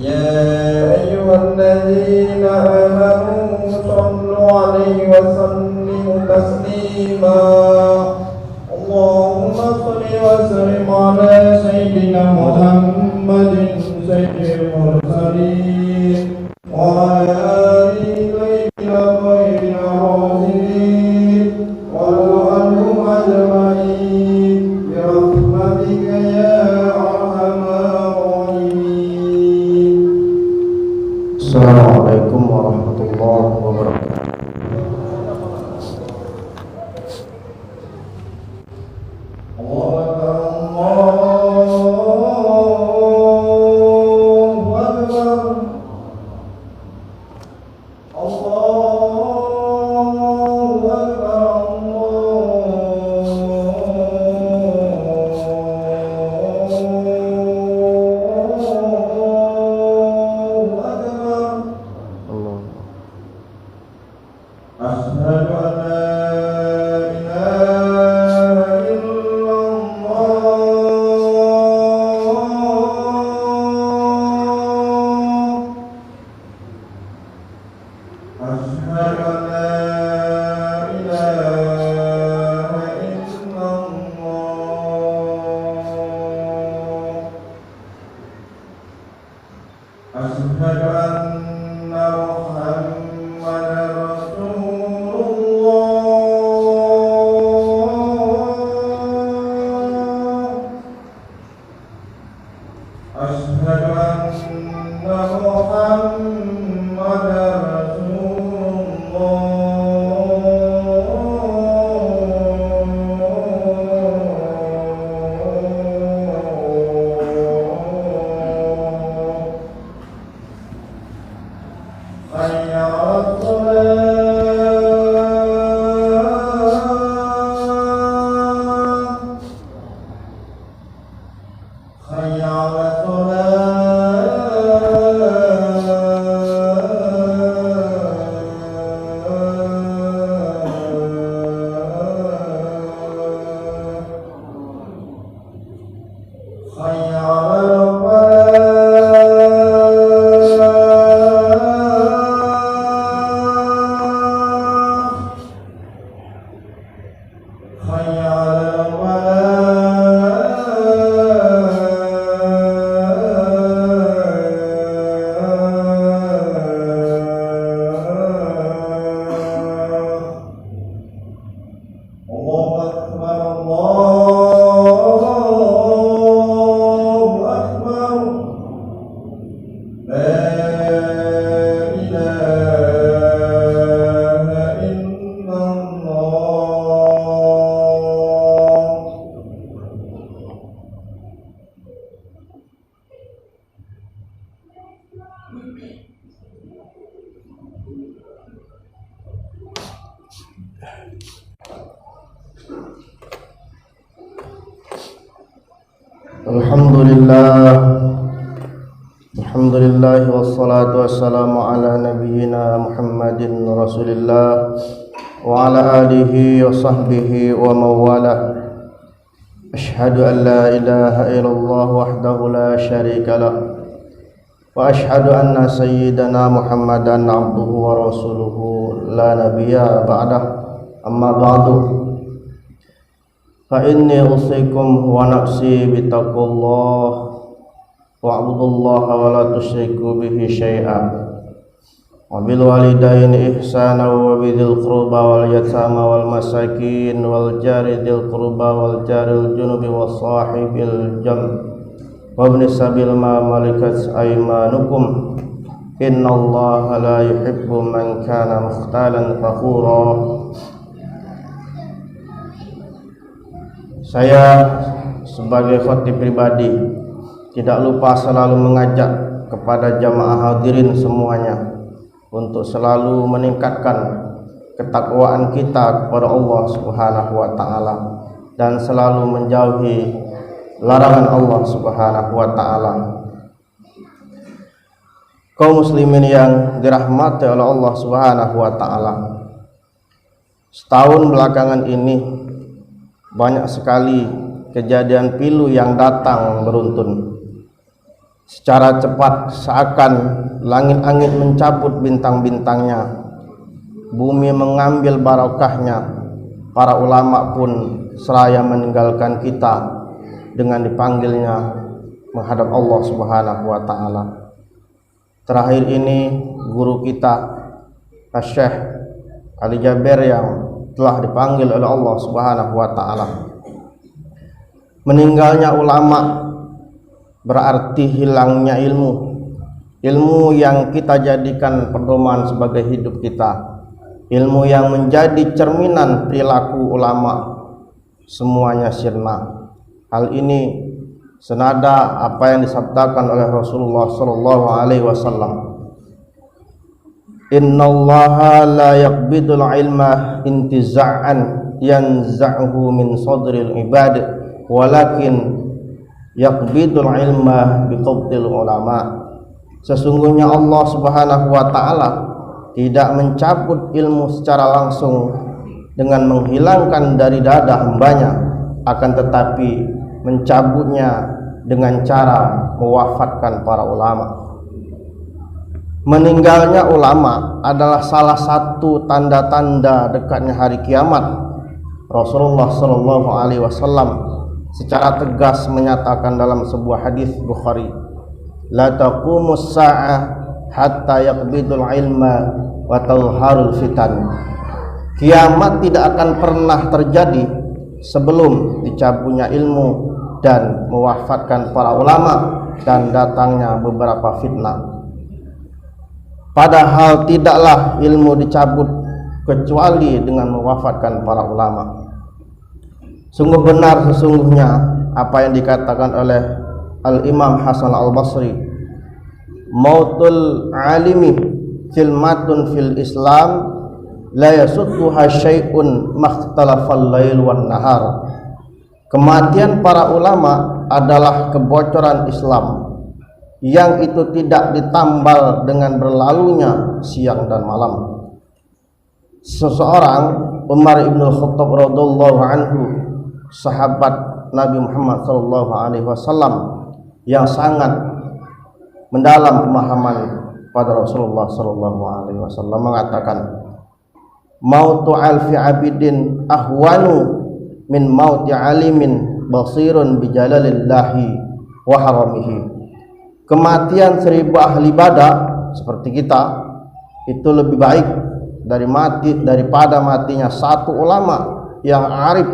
يا أيها الذين آمنوا صلوا عليه وسلموا تسليما اللهم صل وسلم على سيدنا محمد سيد المرسلين وعلى آله الطيبين الطاهرين الراشدين وعنهم أجمعين برحمتك يا أرحم الراحمين. Assalamualaikum warahmatullahi wabarakatuh. Alhamdulillah wassalatu wassalamu ala nabiyyina Muhammadin rasulillah wa ala alihi wa sahbihi wa mawalah. Ashhadu an la ilaha illallah wahdahu la syarika lah wa ashhadu anna sayyidana Muhammadan abduhu wa rasuluhu la nabiyya ba'dah. Amma ba'du, fa inni usikum wa nafsi bitaqullah wa'budullaha wa la tusyriku bihi syai'an wa bil walidaini ihsana wa bidhil qurba wal yatama wal masakin wal jari dzil qurba wal jaril junubi was sahibil jam wa ibnis sabil ma malakat aymanukum innallaha la yuhibbu man kana mukhtalan fakhura. Saya sebagai khatib pribadi tidak lupa selalu mengajak kepada jamaah hadirin semuanya untuk selalu meningkatkan ketakwaan kita kepada Allah Subhanahu wa taala dan selalu menjauhi larangan Allah Subhanahu wa taala. Kaum muslimin yang dirahmati oleh Allah Subhanahu wa taala, setahun belakangan ini banyak sekali kejadian pilu yang datang beruntun. secara cepat seakan langit-langit mencabut bintang-bintangnya, bumi mengambil barokahnya. Para ulama pun seraya meninggalkan kita dengan dipanggilnya menghadap Allah Subhanahu wa taala. Terakhir ini guru kita Syekh Ali Jaber yang telah dipanggil oleh Allah Subhanahu wa taala. Meninggalnya ulama berarti hilangnya ilmu yang kita jadikan pedoman sebagai hidup kita, ilmu yang menjadi cerminan perilaku ulama, semuanya sirna. Hal ini senada apa yang disabdakan oleh Rasulullah sallallahu alaihi wasallam, innallaha la yaqbidul ilma intiza'an yanza'uhu min sadril ibad walakin yaqbidul ilma biqabdil ulama. Sesungguhnya Allah Subhanahu wa taala tidak mencabut ilmu secara langsung dengan menghilangkan dari dada hambanya, akan tetapi mencabutnya dengan cara mewafatkan para ulama. Meninggalnya ulama adalah salah satu tanda-tanda dekatnya hari kiamat. Rasulullah sallallahu alaihi wasallam secara tegas menyatakan dalam sebuah hadis Bukhari, la taqumus sa'ah hatta yaqbidul ilma wa tawharul fitan. Kiamat tidak akan pernah terjadi sebelum dicabutnya ilmu dan mewafatkan para ulama dan datangnya beberapa fitnah. Padahal tidaklah ilmu dicabut kecuali dengan mewafatkan para ulama. Sungguh benar sesungguhnya apa yang dikatakan oleh Al-Imam Hasan Al-Basri, mautul alimi filmatun fil Islam la yasudduha syai'un makhtalafal lail wan nahar. Kematian para ulama adalah kebocoran Islam yang itu tidak ditambal dengan berlalunya siang dan malam. Seseorang, Umar ibn Khattab radhiyallahu anhu, sahabat Nabi Muhammad sallallahu alaihi wasallam yang sangat mendalam pemahaman pada Rasulullah sallallahu alaihi wasallam, mengatakan, mautu alfi abidin ahwanu min mauti alimin basirun bijalalillahi wa haramihi. Kematian 1000 ahli ibadah seperti kita itu lebih baik daripada matinya satu ulama yang arif,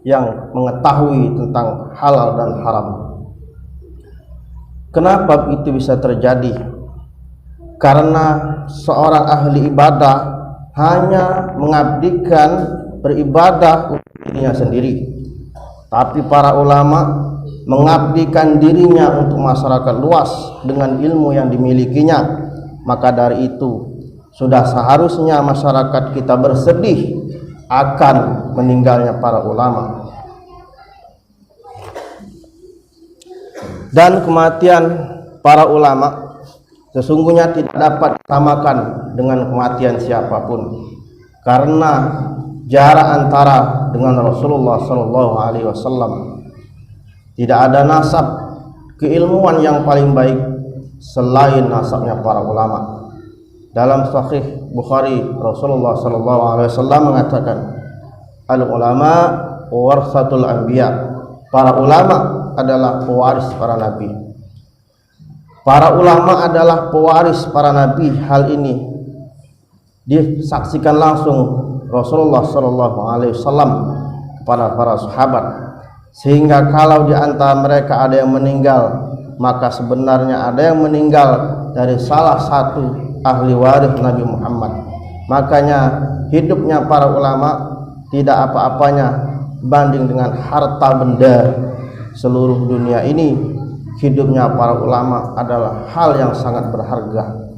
yang mengetahui tentang halal dan haram. Kenapa itu bisa terjadi? Karena seorang ahli ibadah hanya mengabdikan beribadah untuk dirinya sendiri, tapi para ulama mengabdikan dirinya untuk masyarakat luas dengan ilmu yang dimilikinya. Maka dari itu sudah seharusnya masyarakat kita bersedih akan meninggalnya para ulama. Dan kematian para ulama sesungguhnya tidak dapat disamakan dengan kematian siapapun, karena jarak antara dengan Rasulullah sallallahu alaihi wasallam tidak ada nasab keilmuan yang paling baik selain nasabnya para ulama. Dalam Sahih Bukhari, Rasulullah sallallahu alaihi wasallam mengatakan, al ulama warasatul anbiya. Para ulama adalah pewaris para nabi. Para ulama adalah pewaris para nabi. Hal ini disaksikan langsung Rasulullah sallallahu alaihi wasallam kepada para sahabat, sehingga kalau di antara mereka ada yang meninggal, maka sebenarnya ada yang meninggal dari salah satu ahli waris Nabi Muhammad. Makanya hidupnya para ulama tidak apa-apanya banding dengan harta benda seluruh dunia ini. Hidupnya para ulama adalah hal yang sangat berharga,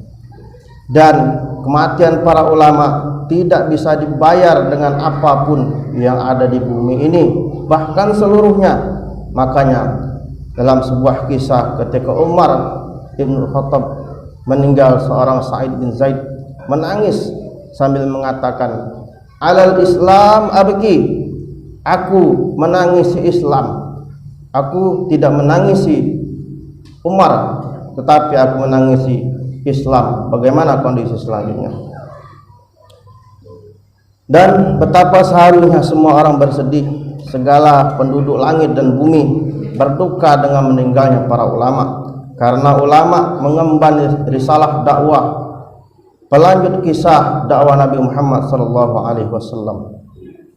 dan kematian para ulama tidak bisa dibayar dengan apapun yang ada di bumi ini, bahkan seluruhnya. Makanya dalam sebuah kisah ketika Umar ibn Khattab meninggal, seorang Sa'id bin Zaid menangis sambil mengatakan, alal Islam abki, aku menangisi Islam, aku tidak menangisi Umar tetapi aku menangisi Islam. Bagaimana kondisi selanjutnya? Dan betapa seharusnya semua orang bersedih, segala penduduk langit dan bumi berduka dengan meninggalnya para ulama, karena ulama mengemban risalah dakwah, pelanjut kisah dakwah Nabi Muhammad sallallahu alaihi wasallam.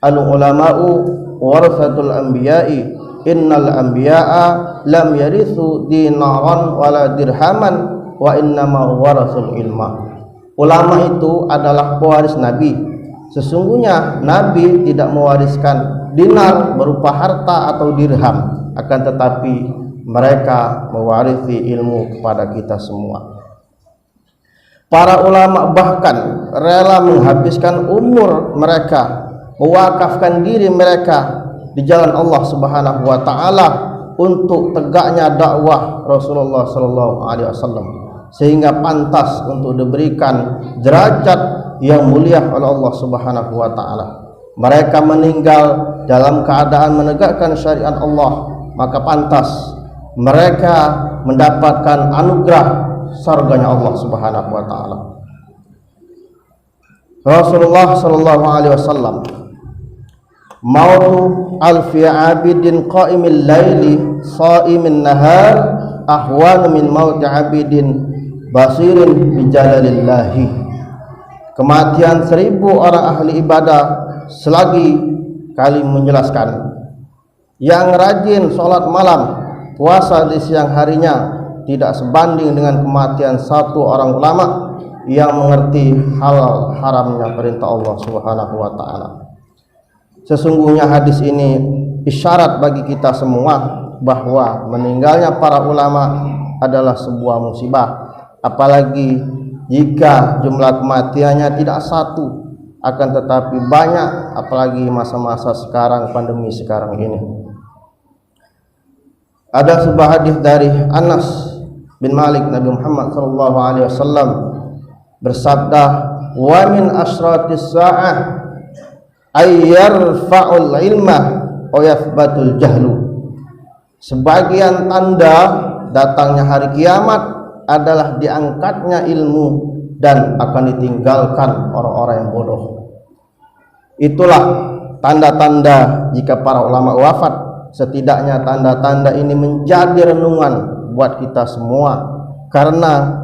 Al ulama'u warathatul anbiya'i, innal anbiya'a lam yarithu dinaran wala dirhaman wa innama warathul ilma. Ulama itu adalah pewaris Nabi. Sesungguhnya Nabi tidak mewariskan dinar berupa harta atau dirham, akan tetapi mereka mewarisi ilmu kepada kita semua. Para ulama bahkan rela menghabiskan umur mereka, mewakafkan diri mereka di jalan Allah Subhanahu wa taala untuk tegaknya dakwah Rasulullah sallallahu alaihi wasallam, sehingga pantas untuk diberikan derajat yang mulia oleh Allah Subhanahu wa taala. Mereka meninggal dalam keadaan menegakkan syariat Allah, maka pantas mereka mendapatkan anugerah surganya Allah Subhanahu wa taala. Rasulullah sallallahu alaihi wasallam, mautu alfi abidin qa'imil laili sha'imin nahar ahwanu min mauti abidin basirin bijalalillahi. Kematian 1000 orang ahli ibadah selagi kali menjelaskan, yang rajin sholat malam, puasa di siang harinya tidak sebanding dengan kematian 1 orang ulama yang mengerti halal haramnya perintah Allah Subhanahu wa taala. Sesungguhnya hadis ini isyarat bagi kita semua bahwa meninggalnya para ulama adalah sebuah musibah, apalagi jika jumlah kematiannya tidak 1, akan tetapi banyak, apalagi masa-masa sekarang, pandemi sekarang ini. Ada sebuah hadis dari Anas bin Malik, Nabi Muhammad sallallahu alaihi wasallam bersabda, "Wa min asratis sa'ah ay yarfa'ul ilma wa yathbatul jahlu." Sebagian tanda datangnya hari kiamat adalah diangkatnya ilmu dan akan ditinggalkan orang-orang yang bodoh. Itulah tanda-tanda jika para ulama wafat. Setidaknya tanda-tanda ini menjadi renungan buat kita semua, karena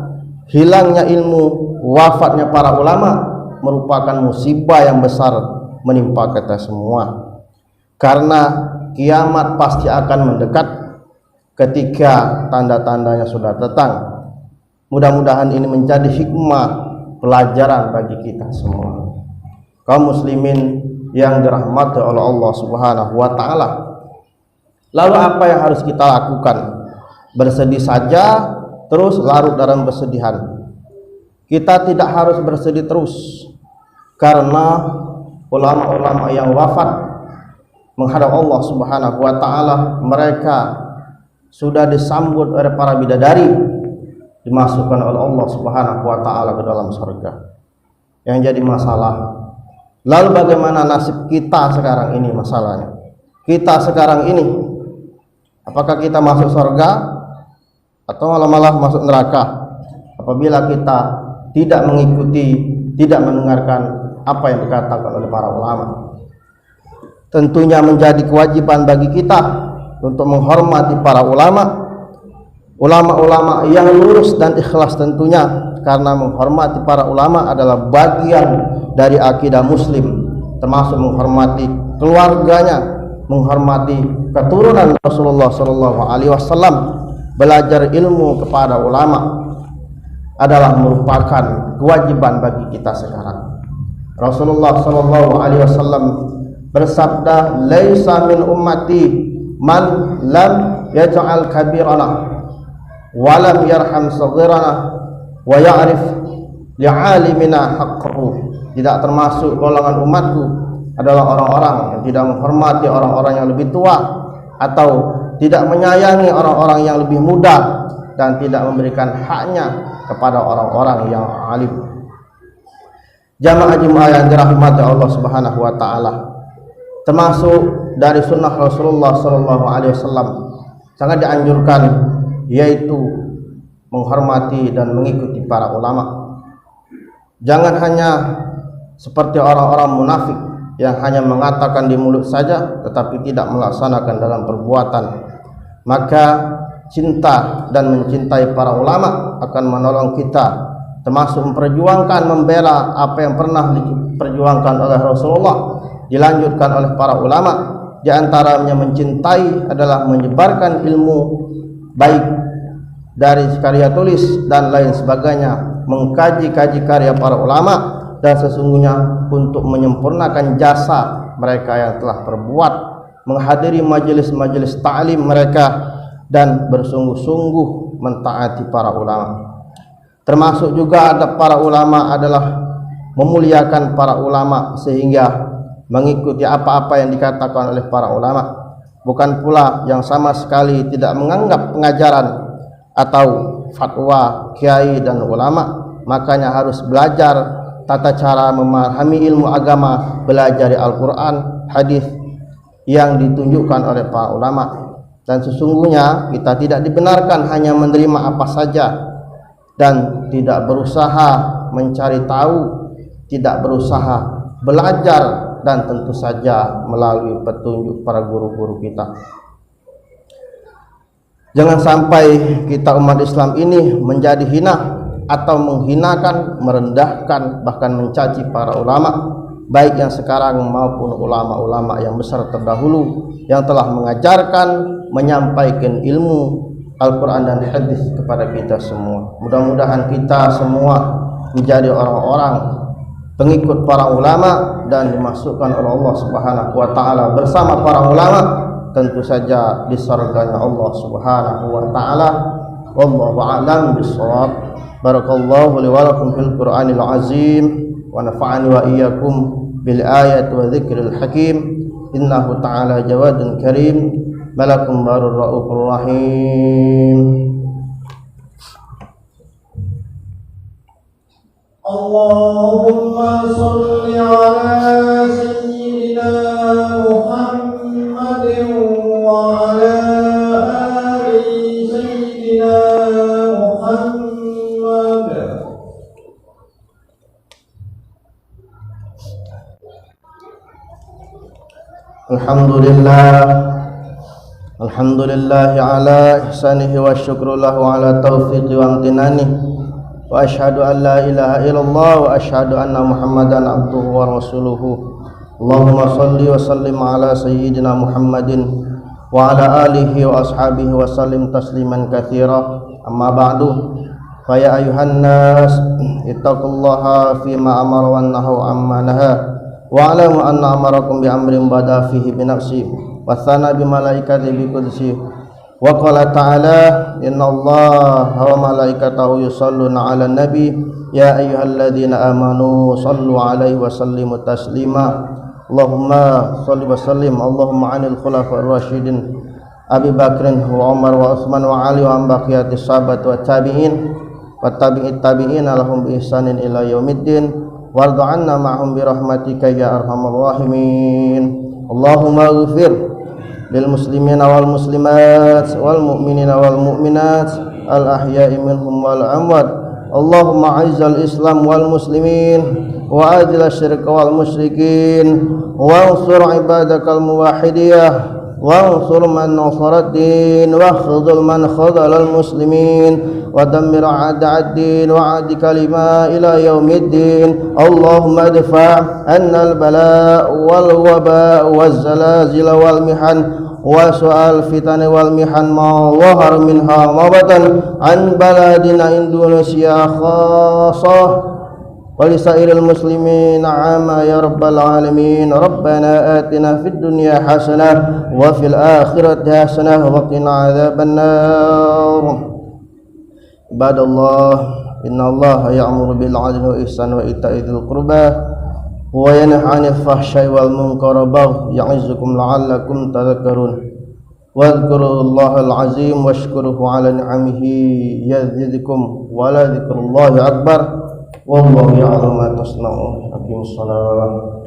hilangnya ilmu, wafatnya para ulama merupakan musibah yang besar menimpa kita semua, karena kiamat pasti akan mendekat ketika tanda-tandanya sudah datang. Mudah-mudahan ini menjadi hikmah pelajaran bagi kita semua, kaum muslimin yang dirahmati oleh Allah Subhanahu wa taala. Lalu apa yang harus kita lakukan? Bersedih saja terus larut dalam kesedihan? Kita tidak harus bersedih terus, karena ulama-ulama yang wafat menghadap Allah Subhanahu wa taala, mereka sudah disambut oleh para bidadari, dimasukkan oleh Allah Subhanahu wa taala ke dalam surga. Yang jadi masalah, lalu bagaimana nasib kita sekarang ini? Masalahnya kita sekarang ini, apakah kita masuk surga atau malah masuk neraka apabila kita tidak mengikuti, tidak mendengarkan apa yang dikatakan oleh para ulama? Tentunya menjadi kewajiban bagi kita untuk menghormati para ulama, ulama-ulama yang lurus dan ikhlas tentunya, karena menghormati para ulama adalah bagian dari akidah muslim, termasuk menghormati keluarganya, menghormati keturunan Rasulullah sallallahu alaihi wasallam. Belajar ilmu kepada ulama adalah merupakan kewajiban bagi kita sekarang. Rasulullah sallallahu alaihi wasallam bersabda, "Laisa min ummati man lam yaj'al kabirana wa lam yarham saghirana wa ya'rif li'alimina haqqahu." Tidak termasuk golongan umatku adalah orang-orang yang tidak menghormati orang-orang yang lebih tua, atau tidak menyayangi orang-orang yang lebih muda, dan tidak memberikan haknya kepada orang-orang yang alim. Jamaah yang dirahmati Allah Subhanahu wa taala, termasuk dari sunnah Rasulullah sallallahu alaihi wasallam sangat dianjurkan, yaitu menghormati dan mengikuti para ulama. Jangan hanya seperti orang-orang munafik yang hanya mengatakan di mulut saja tetapi tidak melaksanakan dalam perbuatan. Maka cinta dan mencintai para ulama akan menolong kita, termasuk memperjuangkan, membela apa yang pernah diperjuangkan oleh Rasulullah, dilanjutkan oleh para ulama. Di antaranya mencintai adalah menyebarkan ilmu baik dari karya tulis dan lain sebagainya, mengkaji-kaji karya para ulama, dan sesungguhnya untuk menyempurnakan jasa mereka yang telah berbuat, menghadiri majelis-majelis ta'lim mereka, dan bersungguh-sungguh mentaati para ulama. Termasuk juga adab para ulama adalah memuliakan para ulama, sehingga mengikuti apa-apa yang dikatakan oleh para ulama, bukan pula yang sama sekali tidak menganggap pengajaran atau fatwa kiai dan ulama. Makanya harus belajar tata cara memahami ilmu agama, belajar Al-Quran, hadis yang ditunjukkan oleh para ulama. Dan sesungguhnya kita tidak dibenarkan hanya menerima apa saja dan tidak berusaha mencari tahu, tidak berusaha belajar, dan tentu saja melalui petunjuk para guru-guru kita. Jangan sampai kita umat Islam ini menjadi hina atau menghinakan, merendahkan, bahkan mencaci para ulama, baik yang sekarang maupun ulama-ulama yang besar terdahulu yang telah mengajarkan, menyampaikan ilmu Al-Quran dan hadis kepada kita semua. Mudah-mudahan kita semua menjadi orang-orang pengikut para ulama dan dimasukkan oleh Allah Subhanahu wa taala bersama para ulama, tentu saja di surganya Allah Subhanahu wa taala. Wallahu a'lam bissawab. Barakallahu li wa lakum fil Qur'anil azim wa nafa'ani wa iyyakum bil ayati wa dzikril hakim. Innahu ta'ala jawadun karim, malakum barur raufur rahim. Allahumma salli ala sayyidina Muhammadin wa ala ali sayyidina Muhammad. Alhamdulillah ala ihsanihi wa syukru lahu ala taufiqi wa amtinanihi. Wa asyhadu an la ilaha illallah wa asyhadu anna Muhammadan abduhu wa rasuluhu. Allahumma salli wa sallim ala sayyidina Muhammadin wa ala alihi wa ashabihi wa sallim tasliman katsira. Amma ba'du, fa ya ayuhan nas ittaqullaha fima amara wa nahaw amma naha wa alamu anna amarakum bi amrin bada fihi bi nafsi wa thana bi malaikati bi qudsi. Wa qala ta'ala innallaha wa malaikatahu yusholluna 'alan nabi ya ayyuhalladzina amanu shallu 'alaihi wa sallimu taslima. Allahumma shalli wa sallim Allahumma 'alal khulafa'ir rasyidin Abi Bakrin wa Umar wa Utsman wa Ali wa baqiyatis sahabat wa tabi'in wa tabi'it tabi'in lahum bi ihsanin ila yaumiddin warḍa 'anna ma'hum bi rahmatika ya arhamar rahimin. Allahumma ighfir lil muslimina wal muslimat wal mu'minina wal mu'minat al ahya'i minhum wal amwat. Allahumma a'izzal islam wal muslimin wa adil asyirka wal musyrikin wa ansur ibadakal muwahhidiyah wa ansur man nasara ad-din wa khudhul man khadhala al muslimin wa dammir a'da'ad din wa a'di kalima ila yaumiddin. Allahumma adfa' anna al bala' wal waba' waz zalazil wal mihan wa su'al fitan wal mihan ma zahar minha ma batan an baladina Indonesia khassah wa lisairil muslimin 'amma ya rabbal alamin. Rabbana atina fid dunya hasanah wa fil akhirati hasanah wa qina adzaban nar. Ibadallah, innallaha ya'muru bil 'adli wa ihsani wa ita'i dzil qurbah wa yanha 'anil fahsya'i wal munkari wa baghi ya'izukum la'allakum tadhakkarun. Wadhkurullahal azim washkuruhu 'ala ni'amihi yazidkum wa la dzikrullahi akbar wallahu ya'lamu ma tasna'un. Aqimus shalah.